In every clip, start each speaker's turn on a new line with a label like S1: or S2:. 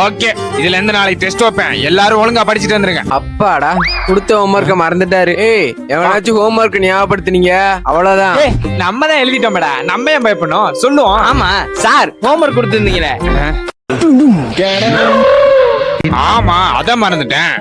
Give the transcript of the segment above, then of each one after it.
S1: Okay, இதுல இருந்து நாளைக்கு டெஸ்ட் வைப்பேன். எல்லாரும் ஒழுங்கா படிச்சுட்டு வந்துருங்க.
S2: அப்பாடா, கொடுத்த ஹோம்ஒர்க்க மறந்துட்டாரு. எவனாச்சும் ஹோம்ஒர்க் ஞாபகப்படுத்தினீங்க அவ்வளவுதான்.
S1: நம்ம தான் எழுதிட்டோம்டா, நம்ம ஏன் பயப்படணும்? சொல்லுவோம்.
S2: ஆமா சார், ஹோம்ஒர்க் கொடுத்துருந்தீங்களே.
S1: ஆமா, அத மறந்துட்டேன்.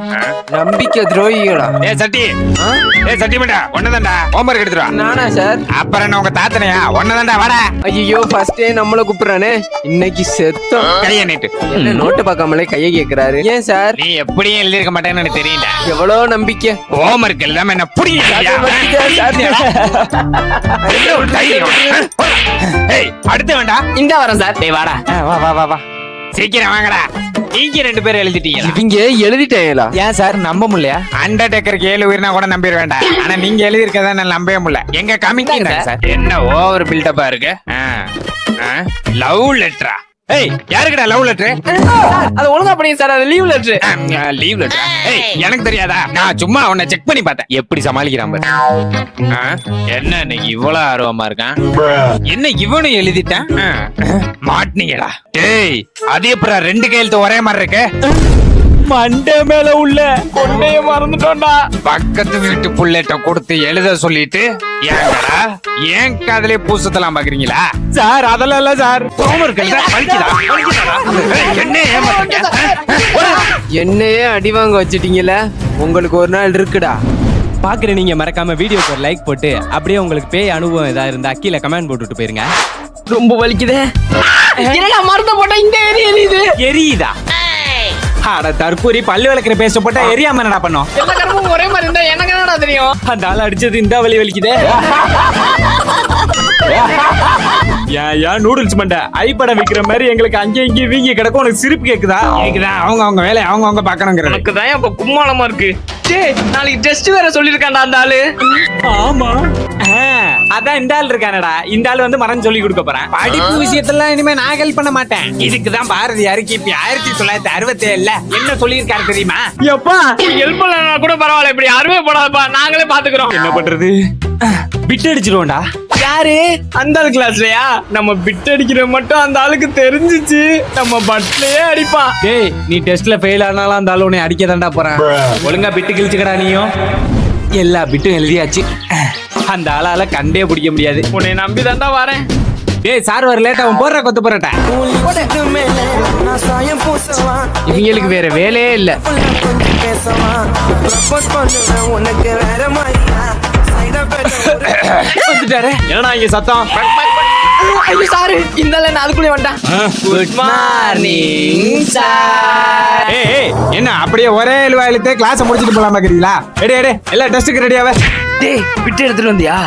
S2: நம்பிக்கை துரோகிகளா?
S1: சட்டி மண்டா, ஒன்னதான்டா ஹோம்ஒர்க் எடுத்துருவா.
S2: நானா சார்?
S1: அப்புறம் என்ன உங்க தாத்தனையா? ஒன்னதான்டா, வாடா.
S2: ஐயோ, ஃபர்ஸ்டே நம்மள கூப்பிடுறானே, இன்னைக்கு செத்தோம்.
S1: கைய நீட்டு.
S2: என்ன நோட்டு பார்க்காமலே கையை கேக்குறாரு? ஏன் சார்?
S1: நீ எப்படியும் எழுதிருக்க மாட்டேன்னு எனக்கு தெரியல.
S2: எவ்வளவு நம்பிக்கை.
S1: ஹோம்ஒர்க் எழுதாம என்ன புரியல. அடுத்து வேண்டா.
S2: இந்த வரேன் சார்.
S1: வாடா, வா வா வா வா, சீக்கிரம் வாங்கடா. நீங்க 2 பேரும் எழுதிட்டீங்க.
S2: இவங்க எழுதிட்டேங்களா?
S1: ஏன் சார் நம்ப முடியல? அண்டர்டேக்கருக்கு 7 உயிர்னா கூட நம்பிட வேண்டாம். ஆனா நீங்க எழுதிருக்கதான் நான் நம்பவே முடியல. எங்க காமிக்கிறீங்க சார்? என்ன ஓவர் பில்டப்பா இருக்கு? லவ் லெட்டரா? ஏய், யாருக்குடா லவ் லெட்டர்?
S2: அது ஒழுங்கா படிங்க சார். அது லீவ் லெட்டர்.
S1: Leave letter? ஏய், எனக்கு தெரியாதா? நான் சும்மா அவனை செக் பண்ணி பார்த்தேன். எப்படி சமாளிக்கிறான் பாரு. என்ன இன்னைக்கு இவ்வளவு ஆர்வமா இருக்கான்? என்ன இவனும் எழுதிட்டான்? மாட்டினீங்கடா. டேய், அது எப்பறம் 2 கையெழுத்து ஒரே மாதிரி இருக்கு? மண்டை மேல உள்ள கொண்டைய மறந்துட்டோம்டா. பக்கத்து வீட்டு புள்ளேட்ட கொடுத்து எழுத சொல்லிட்டு ஏங்கடா ஏன் காதலே பூசத்தலாம் பாக்குறீங்களா? சார் அதெல்லாம் இல்ல சார்.
S2: என்னையே அடி வாங்க வச்சிட்டீங்கல்ல, உங்களுக்கு ஒரு நாள் இருக்குடா.
S3: பாக்குற நீங்க மறக்காம வீடியோக்கு ஒரு லைக் போட்டு அப்படியே உங்களுக்கு பேய் அனுபவம் ஏதாவது இருந்தா கீழே கமெண்ட் போட்டுட்டு போயிருங்க.
S2: ரொம்ப வலிக்குதே. மருந்த போட்டா இந்த எரியுது.
S1: எரியுதா? அட தற்கூரி, பல்லு விளக்குற பேச போட்டா எரியாம என்னடா பண்ணோம்?
S2: எல்லா கருமும் ஒரே மாதிரி இருந்தா எனக்கு என்னடா தெரியும்?
S1: அந்த ஆள் அடிச்சது இந்த வலி வலிக்குதே. ஏன் நூடுல்ஸ் மண்டை ஐப்படம் விக்கிற மாதிரி எங்களுக்கு அங்கே இங்கே வீங்கி கிடக்கும். உனக்கு சிரிப்பு கேக்குதா? கேக்குதா? அவங்க வேலையை அவங்க பாக்கணுங்கிற
S2: எனக்கு தான் இப்ப கும்மாளமா இருக்கு. நாளைக்கு டெஸ்ட் வேற சொல்லிருக்காண்டா அந்த ஆளு.
S1: ஆமா, அதான் இந்த ஆள் இருக்கானடா. இந்த ஆள் வந்து மரம் சொல்லி கொடுக்க போறேன். படிப்பு விஷயத்தெல்லாம் இனிமே நான் ஹெல்ப் பண்ண மாட்டேன். இதுக்குதான் பாரதியாருக்கு இப்ப 1967 என்ன சொல்லியிருக்காரு தெரியுமா?
S2: எப்பா ஹெல்ப் பண்ணா கூட பரவாயில்ல, இப்படி யாருமே போடாதப்பா, நாங்களே பாத்துக்கிறோம்.
S1: என்ன பண்றது? பிட் அடிச்சிருவோம்டா.
S2: யாரு? அந்த ஆளு கிளாஸ்லயா? நம்ம பிட் அடிக்கிற மட்டும் அந்த ஆளுக்கு தெரிஞ்சிச்சு, நம்ம பட்லயே அடிப்பான்.
S1: டேய், நீ டெஸ்ட்ல ஃபெயில் ஆனாலும் அந்த ஆளு உன்னை அடிக்க தாண்டா போறான். ஒழுங்கா பிட்டு கிழிச்சுக்கடா நீயும். எல்லா பிட்டும் எழுதியாச்சு. அந்த ஆளால கண்டே பிடிக்க முடியாது.
S2: உன்னை நம்பி தாண்டா வரேன்.
S1: டேய், சார் வர லேட்டா அவன் போடுற கொத்து போறட்டா.
S2: இவங்களுக்கு வேற வேலையே இல்ல.
S1: என்னடா இங்க சத்தம்?
S2: சாரு இந்த நாளுக்குள்ளே வந்தா. Good morning sir.
S1: ஏய், என்ன அப்படியே ஒரே இழுவாயிலத்தே கிளாஸ் முடிச்சிட்டு போலாம் பாக்குறீங்களா? எடே எல்லா டெஸ்ட்டுக்கு ரெடியாவே.
S2: டேய், பிட்டு எடுத்துட்டு வந்தியா?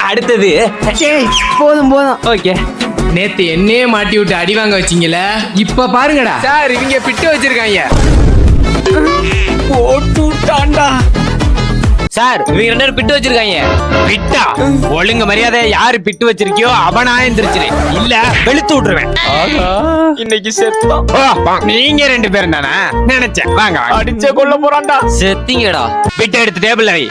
S1: அடுத்தது
S2: போதும்.
S1: ஓகே.
S2: நேத்து என்னையே மாட்டி விட்டு அடி வாங்க வச்சீங்கல, இப்ப பாருங்கடா சார். இவங்க பிட்டு வச்சிருக்காங்க.
S1: போட்டுட்டான்டா
S2: சார். இவங்க 2 பேரும் பிட்டு வச்சிருக்காங்க.
S1: பிட்டா? ஒழுங்கு மரியாதை யாரு பிட்டு வச்சிருக்கியோ அவனா எந்திரிச்சிரு, இல்ல வெளுத்து விட்டுருவேன்.
S2: இன்னைக்கு செத்தோம்.
S1: நீங்க 2 பேரும் தானே நினைச்சேன். வாங்க,
S2: அடிச்ச கொல்ல போறான்டா. செத்தீங்கடா.
S1: பிட்டு எடுத்து டேபிள்ல வை.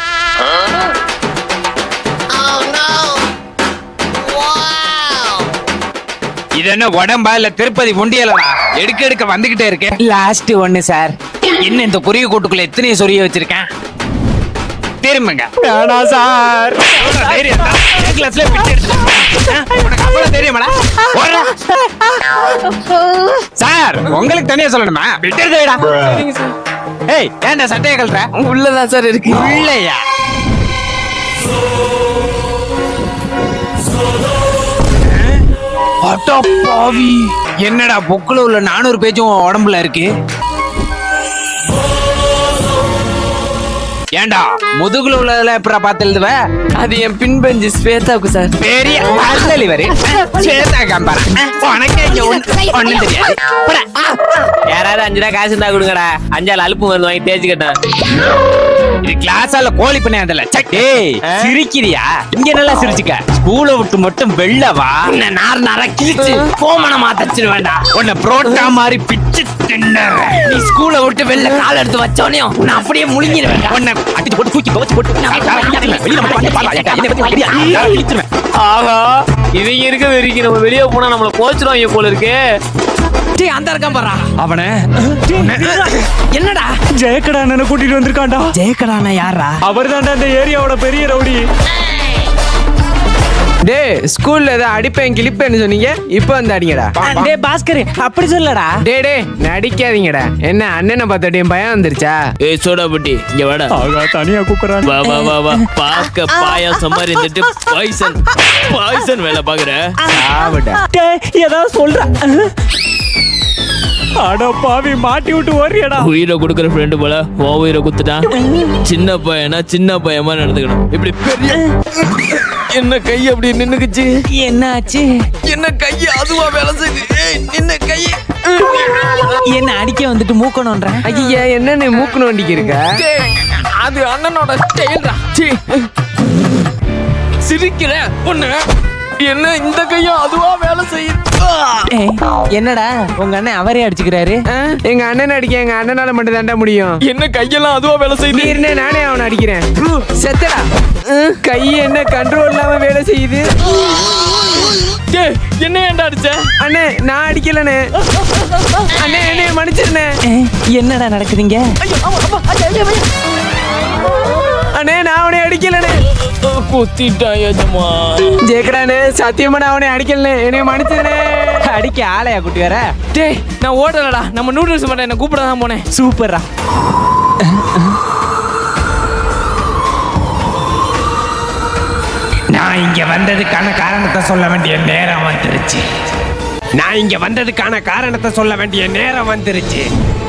S1: இது என்ன உடம்பா இல்ல திருப்பதி ஒண்டியலடா? எடுக்க வந்துகிட்டே இருக்கு. லாஸ்ட் ஒன்னு சார். என்ன இந்த குருவி கூட்டுக்குள்ள எத்தனை சொரிய வச்சிருக்கேன்? திரும்புங்க. வேணா சார். கிளாஸ்ல பிட்டு எடுத்து உனக்கு அவ்வளவு தெரியுமாடா? சார், உங்களுக்கு தனியா சொல்லணுமா? பிட்டு எடுத்துடா. ஏய், ஏன்டா சட்டையை கழற?
S2: உள்ளதான் சார் இருக்கு.
S1: உள்ளயா? பாவி, என்னடா புக்குல உள்ள 400 பேஜும் உடம்புல இருக்கு? ஏண்டா முதுகுல உள்ளதுல எப்படா பார்த்து எழுதுவ?
S2: அது என் பின்பெஞ்சு ஸ்வேதாவுக்கு சார்.
S1: பெரிய அசலிவரு ஸ்வேதா கம்பரா. உனக்கே ஒண்ணும் தெரியாது.
S2: யாராவது 5 ரூபா காசு இருந்தா கொடுங்கடா. 5 அலுப்பு மருந்து வாங்கி தேய்ச்சிக்கிட்டேன்.
S1: இது கிளாஸால கோழி பண்ண அதுல. டேய், சிரிக்கிறியா? இங்க நல்லா சிரிச்சுக்க. ஸ்கூலை விட்டு மட்டும் வெளில வா.
S2: நார் கிழிச்சு கோமணமா தச்சிரு வேண்டாம்.
S1: உன்னை புரோட்டா மாதிரி பிச்சு தின்னறேன்.
S4: நீ ஸ்கூலை விட்டு வெளில கால் எடுத்து வச்சோனையும் நான் அப்படியே முழுங்கிடுவேன்.
S1: உன்னை அடிச்சு போட்டு தூக்கி துவைச்சு போட்டு வெளியில மட்டும் வந்து பாருடா. என்னை பத்தி உனக்கு தெரியாது. இழுத்துருவேன்.
S2: ஆஹா இவங்க இருக்க வரைக்கும் நம்ம வெளியே போனா நம்மள கோச்சிருவாங்க போல இருக்கு.
S4: டேய் அந்த இருக்கான் பாரா
S3: அவனை
S4: என்னடா
S3: ஜெயக்கடா அண்ணனை கூட்டிட்டு வந்திருக்கான்டா.
S4: ஜெயக்கடானா யாரா?
S3: அவர் தான்டா இந்த ஏரியாவோட பெரிய ரவுடி.
S2: டேய் ஸ்கூல்ல ஏதோ அடிப்பேன் கிளிப்பேன்னு சொன்னீங்க, இப்போ வந்து அடிங்கடா.
S3: டேய் பாஸ்கர் அப்படி சொல்லடா.
S2: டே நடிக்காதீங்கடா. என்ன அண்ணனை பார்த்துட்டு பயம் வந்துருச்சா?
S5: ஏய் சோடா புட்டி இங்க வாடா.
S3: ஆகா தனியா கூப்பிடுறான்.
S5: வா வா வா வா. பாக்க பாயாசம் மாதிரி இருந்துட்டு பாய்சன் வேலை பாக்குற.
S2: ஆவடா.
S3: டேய் ஏதாவது சொல்றா. அட பாவி மாட்டி விட்டு ஓடுறியடா.
S5: உயிரை கொடுக்குற ஃப்ரெண்டு போல ஓ உயிரை குத்துட்டான். சின்ன பையனா சின்ன பையமா நடந்துக்கணும். இப்படி பெரிய என்ன கை அப்படி நின்னுக்குச்சு.
S4: என்ன ஆச்சு?
S5: என்ன கை அதுவா வேலை செய்யுது. ஏய் நின்ன கை
S4: என்ன அடிக்க வந்துட்டு மூக்கணும்ன்ற?
S2: ஐயா என்ன நீ மூக்குன்னு வண்டிக்கு இருக்க?
S5: அது அண்ணனோட ஸ்டைல்டா. சிரிக்கிற பொண்ணு என்ன இந்த கையும் அதுவா வேலை செய்யுது.
S4: ஏய், என்னடா உங்க அண்ணன் அவரே அடிச்சுக்கிறாரு?
S2: எங்க அண்ணன் அடிக்க எங்க அண்ணனால மட்டும் தாண்டா முடியும்.
S5: என்ன கையெல்லாம் அதுவா வேலை செய்யுது.
S2: நீ நானே அவனை அடிக்கிறேன். செத்தடா. கை என்ன கண்ட்ரோல் இல்லாம வேலை செய்யுது.
S5: என்ன ஏன்டா அடிச்ச?
S2: அண்ணே நான் அடிக்கலண்ணே. அண்ணே என்னைய மன்னிச்சிருண்ணே.
S4: ஏய், என்னடா நடக்குதுங்க?
S2: அண்ணே நான் அவனை அடிக்கலண்ணே.
S5: குத்திட்டான் ஏஜமா.
S2: ஜெயக்கடானே சத்தியமா நான் அவனை அடிக்கலண்ணே. என்னைய மன்னிச்சிருண்ணே.
S3: அடிக்க ஆளையா குட்டி வர.
S4: டேய் நான் ஓடலடா. நம்ம நூடுல்ஸ் மட்டும் என்ன கூப்பிட தான் போனேன்.
S3: சூப்பரா.
S1: நான் இங்க வந்ததுக்கான காரணத்தை சொல்ல வேண்டிய நேரம் வந்துருச்சு.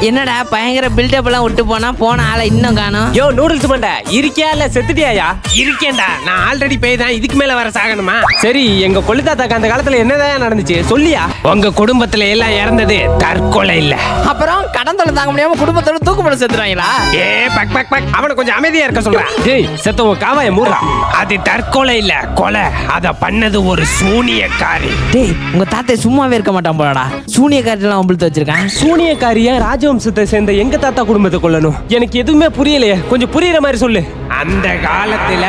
S4: என்னடா பயங்கர பில்டப் எல்லாம் விட்டு போன ஆளை இன்னும் காணோம்.
S3: யோ நூடுல்ஸ் மண்டை இருக்கியா இல்ல செத்துட்டியாயா?
S1: இருக்கேன்டா. நான் ஆல்ரெடி போய் தான் இதுக்கு மேல வர சாகணுமா?
S3: சரி எங்க கொள்ளுத்தாத்தாக்கு அந்த காலத்துல என்னதான் நடந்துச்சு சொல்லியா?
S1: உங்க குடும்பத்துல எல்லாம் இறந்தது தற்கொலை இல்ல.
S4: அப்புறம் கடன் தொலை தாங்க முடியாம குடும்பத்தோட தூக்கு போட செத்துறாங்களா?
S1: ஏ பக் பக் பக். அவனை கொஞ்சம் அமைதியா இருக்க சொல்றேன்.
S3: டேய் செத்தவ காவாய மூடுறா.
S1: அது தற்கொலை இல்ல, கொலை. அத பண்ணது ஒரு சூனியக்காரி.
S4: டேய் உங்க தாத்தா சும்மாவே இருக்க மாட்டான் போலடா. சூனியக்காரலாம் அம்பிழுத்து வச்சிருக்கான்.
S3: சூனியக்காரிய ராஜவம்சத்தை சேர்ந்த எங்க தாத்தா குடும்பத்தை கொல்லணும். எனக்கு எதுவுமே புரியலையே. கொஞ்சம் புரியுற மாதிரி சொல்லு.
S1: அந்த காலத்துல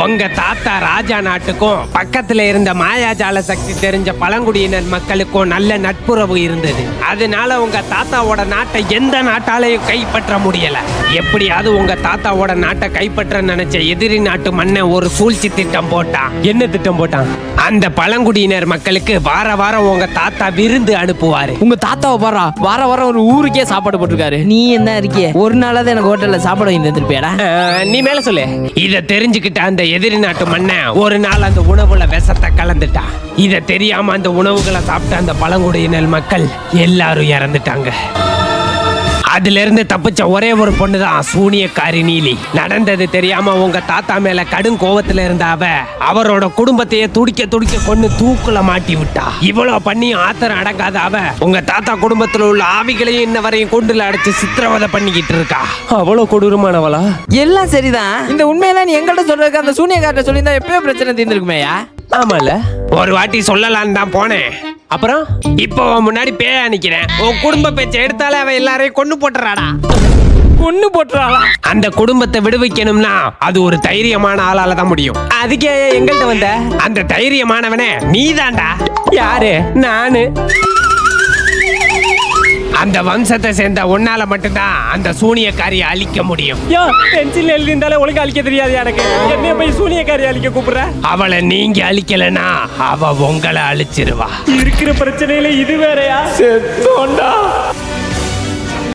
S1: உங்க தாத்தா ராஜா நாட்டுக்கும் பக்கத்துல இருந்த மாயாஜால சக்தி தெரிஞ்ச பழங்குடியினர் மக்களுக்கும் நல்ல நட்புறவு இருந்தது. அதனால உங்க தாத்தாவோட நாட்டை எந்த நாட்டாலையும் கைப்பற்ற முடியல. எப்படியாவது உங்க தாத்தாவோட நாட்டை கைப்பற்ற நினைச்ச எதிரி நாட்டு மன்னன் ஒரு சூழ்ச்சி திட்டம் போட்டான்.
S3: என்ன திட்டம் போட்டான்?
S1: அந்த பழங்குடியினர் மக்களுக்கு வார வாரம் உங்க தாத்தா விருந்து அனுப்புவாரு.
S4: உங்க தாத்தாவை பாரா வார வாரம் ஒரு ஊருக்கே சாப்பாடு போட்டுருக்காரு. நீ என்ன இருக்கிய ஒரு நாளாவது எனக்கு ஹோட்டல்ல சாப்பாடு வாங்கி தந்துருப்பியாடா?
S3: நீ மேல சொல்லு.
S1: இத தெரிஞ்சுக்கிட்ட அந்த எதிரி நாட்டு மன்னன் ஒரு நாள் அந்த உணவுல விஷத்தை கலந்துட்டான். இத தெரியாம அந்த உணவுகளை சாப்பிட்ட அந்த பழங்குடியினர் மக்கள் எல்லாரும் இறந்துட்டாங்க. அதுல இருந்து தப்பிச்ச ஒரே ஒரு பொண்ணுதான் சூனியக்காரி நீலி. நடந்தது தெரியாம உங்க தாத்தா மேல கடும் கோவத்துல இருந்த அவரோட குடும்பத்தையே துடிக்க துடிக்க கொண்டு தூக்குல மாட்டி விட்டா. இவ்வளவு பண்ணி ஆத்திரம் அடங்காத உங்க தாத்தா குடும்பத்துல உள்ள ஆவிகளையும் இன்ன வரையும் கூண்டுல அடைச்சு சித்திரவதை பண்ணிக்கிட்டு இருக்கா.
S3: அவ்வளவு கொடூரமானவளா?
S4: எல்லாம் சரிதான். இந்த உண்மையெல்லாம் நீ எங்கள்கிட்ட சொல்றதுக்கு அந்த சூனியக்காரட்ட சொல்லியிருந்தா எப்பயோ பிரச்சனை தீர்ந்துருக்குமேயா?
S3: ஆமால
S1: ஒரு வாட்டி சொல்லலான்னு தான் போனேன்.
S3: அப்புறம்
S1: இப்போ உன் முன்னாடி பேய நிக்கிறேன். உன் குடும்ப பேச்சை எடுத்தாலே அவ எல்லாரையும் கொண்டு போட்டுறாடா.
S3: கொன்னு போட்டுறாளா?
S1: அந்த குடும்பத்தை விடுவிக்கணும்னா அது ஒரு தைரியமான ஆளால தான் முடியும்.
S3: அதுக்கே எங்கள்கிட்ட வந்த?
S1: அந்த தைரியமானவனே நீதான்டா.
S3: யாரு? நானு.
S1: அந்த வம்சத்தை சேர்ந்த உன்னால மட்டும்தான் அந்த சூனியக்காரியை அழிக்க முடியும்.
S3: யோ பென்சில் எழுதிருந்தாலே ஒழுங்கா அழிக்க தெரியாது எனக்கு. என்ன போய் சூனியக்காரி அழிக்க கூப்பிடுற?
S1: அவளை நீங்க அழிக்கலனா அவ உங்களை அழிச்சிருவா.
S3: இருக்கிற பிரச்சனையில இது வேறயா? செத்தோண்டா.